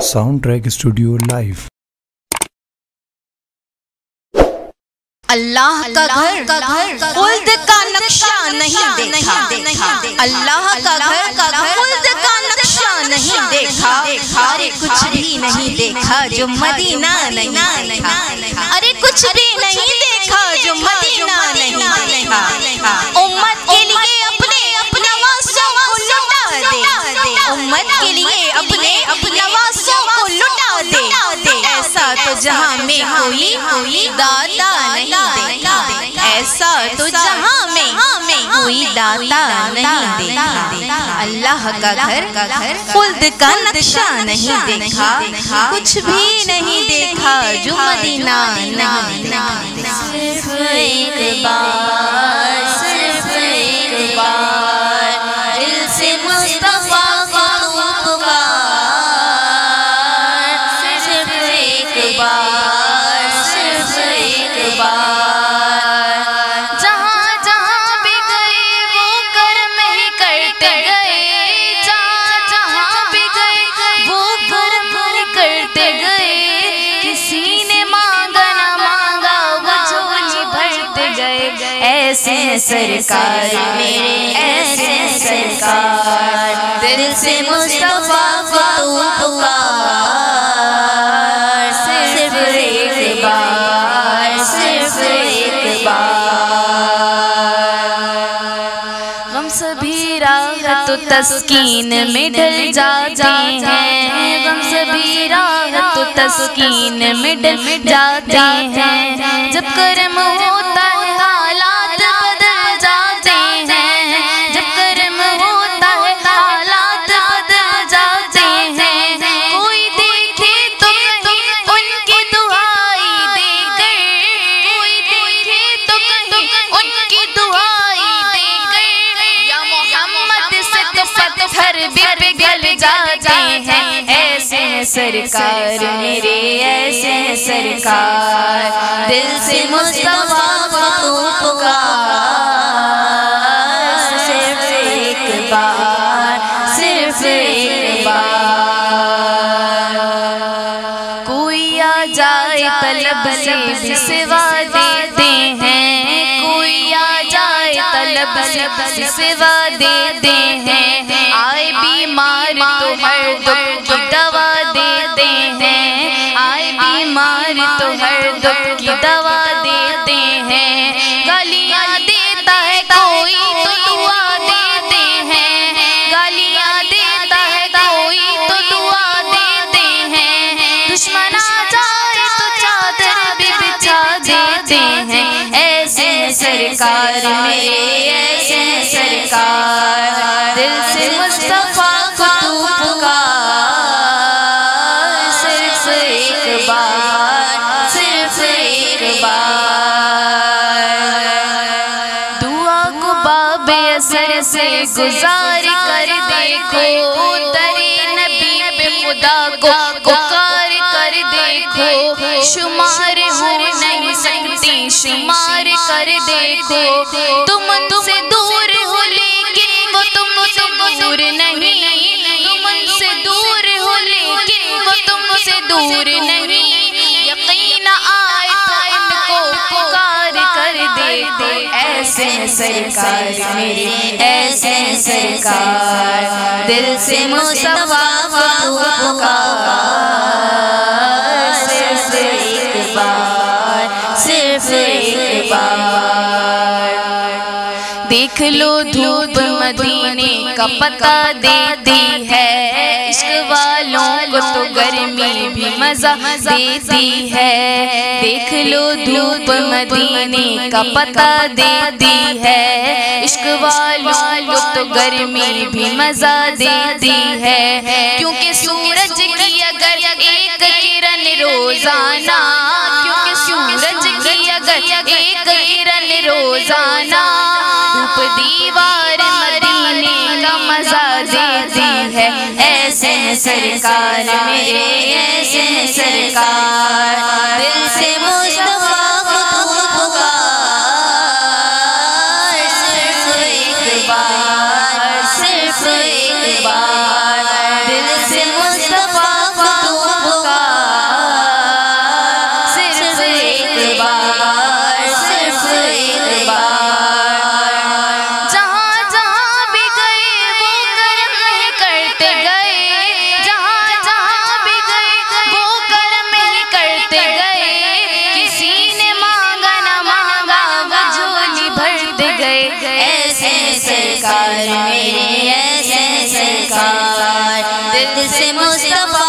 Sound track studio live. Allah کا گھر خلد کا نقشہ نہیں دیکھا، اللہ کا گھر خلد کا نقشہ نہیں دیکھا، ارے کچھ بھی نہیں دیکھا جو مدینہ نہیں دیکھا، ارے کچھ بھی نہیں دیکھا جو مدینہ نہیں دیکھا۔ امت کے لیے اپنے نواسوں کو لٹا دے، امت کے لیے اپنے نواسوں کو لٹا دے، ایسا تو جہاں میں کوئی داتا نہیں دیکھا، ایسا تو جہاں میں کوئی داتا نہیں دیکھا۔ اللہ کا گھر خلد کا نقشہ نہیں دیکھا، کچھ بھی نہیں دیکھا جو مدینہ نہیں دیکھا۔ صرف ایک بار، صرف ایک بار دل سے مصطفیٰ کو پکار، صرف ایک بار، صرف ایک بار ایسے سرکار میرے، ایسے سرکار دل سے مصطفیٰ کو پکار، صرف ایک بار، صرف ایک بار۔ غم سبھی راحت و تسکین میں ڈل جاتے ہیں، غم سبھی راحت و تسکین میں ڈل جاتے ہیں، جب کرم ہوتا ہے سرکار میرے، ایسے سرکار دل سے مصطفیٰ کو پکار، صرف ایک بار، صرف ایک بار۔ کوئی آ جائے طلب سے بھی سوا دیتے ہیں، کوئی آ جائے طلب سے بھی سوا دیتے ہیں، آئے بیمار تو ہر دکھ کی دوا دیتے ہیں، آئے بیمار تو ہر دکھ کی دوا دیتے ہیں، گالیاں دیتا ہے کوئی تو دعا دیتے ہیں، گالیاں دیتا ہے کوئی تو دعا دیتے ہیں، دشمن آ جائے تو چادر بھی بچھا دیتے ہیں، ایسے سرکار میرے، ایسے سرکار دل سے مصطفیٰ کو تو پکار، صرف ایک بار، صرف ایک بار۔ دعا کو باب اثر سے گزار کر دیکھو، درِ نبی پہ خدا کو پکار کر دیکھو، شمار ہو نہیں سکتی شمار کر دیکھو، تم سے دور ہو لیکن وہ تم سے دور نہیں، تم سے دور ہو لیکن وہ تم سے دور نہیں، یقین آئے تو ان کو پکار کر دیتے، ایسے سرکار میرے، ایسے سرکار دل سے مصطفیٰ کو پکار، صرف ایک بار، صرف ایک بار۔ دیکھ لو دھوپ مدینے کا پتہ دیتی ہے، عشق والوں کو تو گرمی بھی مزہ دیتی ہے، دیکھ لو دھوپ مدینے کا پتہ دیتی ہے، عشق والوں کو تو گرمی بھی مزہ دیتی ہے، کیونکہ سورج کی اگر ایک کرن روزانہ، کیونکہ سورج کی اگر ایک کرن روزانہ دھوپ دیوار مدینے کا مزہ دیتی ہے، ایسے سرکار میرے، ایسے سرکار دل سے مصطفیٰ کو پکار، صرف ایک بار، صرف ایک بار دل سے مصطفیٰ کو ایسے سرکار میرے ایسے سرکار دل سے مصطفیٰ